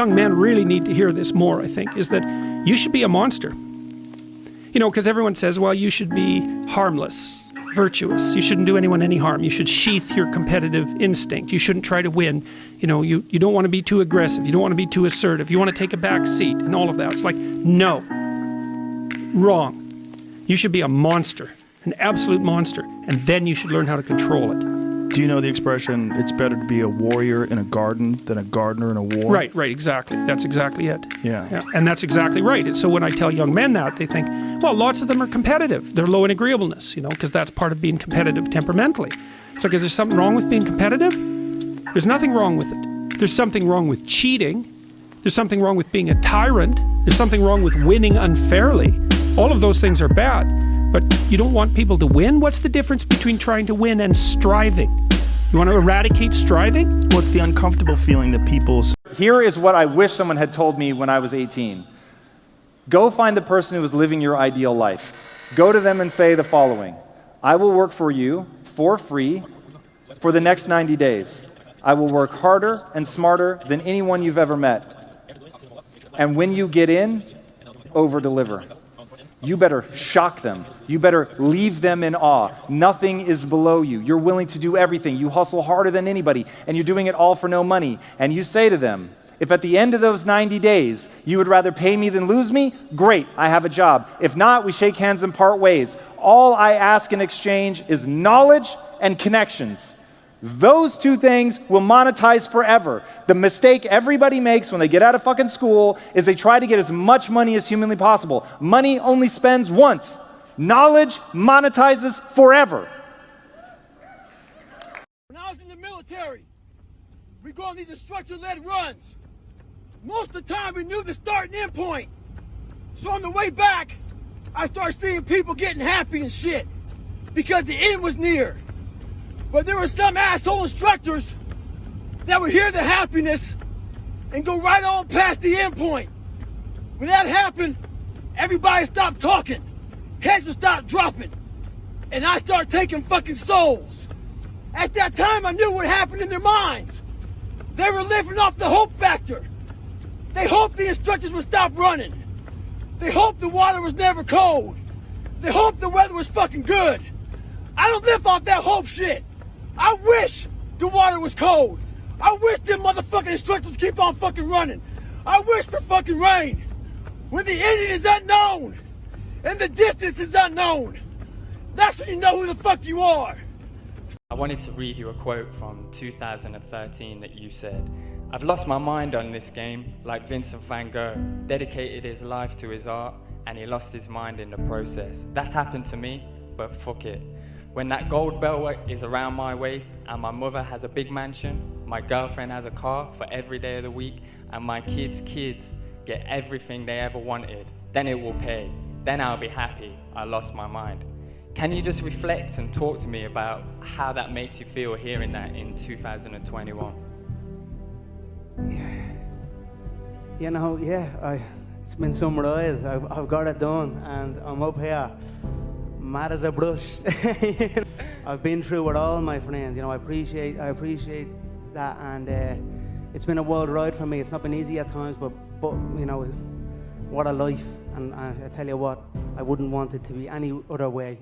Young men really need to hear this more, I think, is that you should be a monster. You know, because everyone says, well, you should be harmless, virtuous. You shouldn't do anyone any harm. You should sheath your competitive instinct. You shouldn't try to win. You know, you don't want to be too aggressive. You don't want to be too assertive. You want to take a back seat and all of that. It's like, no. Wrong. You should be a monster, an absolute monster, and then you should learn how to control it. Do you know the expression, it's better to be a warrior in a garden than a gardener in a war? Right, exactly. That's exactly it. Yeah. And that's exactly right. And so when I tell young men that, they think, well, lots of them are competitive. They're low in agreeableness, you know, because that's part of being competitive temperamentally. It's like, is there something wrong with being competitive? There's nothing wrong with it. There's something wrong with cheating. There's something wrong with being a tyrant. There's something wrong with winning unfairly. All of those things are bad. But you don't want people to win? What's the difference between trying to win and striving? You want to eradicate striving? What's the uncomfortable feeling that people... Here is what I wish someone had told me when I was 18. Go find the person who is living your ideal life. Go to them and say the following. I will work for you for free for the next 90 days. I will work harder and smarter than anyone you've ever met. And when you get in, over-deliver. You better shock them. You better leave them in awe. Nothing is below you. You're willing to do everything. You hustle harder than anybody, and you're doing it all for no money. And you say to them, if at the end of those 90 days you would rather pay me than lose me, great, I have a job. If not, we shake hands and part ways. All I ask in exchange is knowledge and connections. Those two things will monetize forever. The mistake everybody makes when they get out of fucking school is they try to get as much money as humanly possible. Money only spends once. Knowledge monetizes forever. When I was in the military, we go on these instructor-led runs. Most of the time we knew the start and end point. So on the way back, I started seeing people getting happy and shit because the end was near. But there were some asshole instructors that would hear the happiness and go right on past the end point. When that happened, everybody stopped talking. Heads would stop dropping. And I started taking fucking souls. At that time, I knew what happened in their minds. They were living off the hope factor. They hoped the instructors would stop running. They hoped the water was never cold. They hoped the weather was fucking good. I don't live off that hope shit. I wish the water was cold. I wish them motherfucking instructors keep on fucking running. I wish for fucking rain. When the ending is unknown and the distance is unknown, that's when you know who the fuck you are. I wanted to read you a quote from 2013 that you said, I've lost my mind on this game, like Vincent van Gogh, dedicated his life to his art, and he lost his mind in the process. That's happened to me, but fuck it. When that gold belt is around my waist, and my mother has a big mansion, my girlfriend has a car for every day of the week, and my kids' get everything they ever wanted, then it will pay. Then I'll be happy. I lost my mind. Can you just reflect and talk to me about how that makes you feel hearing that in 2021? You know, it's been some ride. I've got it done, and I'm up here, mad as a brush. I've been through it all, my friend. You know, I appreciate that, and it's been a wild ride for me. It's not been easy at times, but you know, what a life. And I tell you what, I wouldn't want it to be any other way.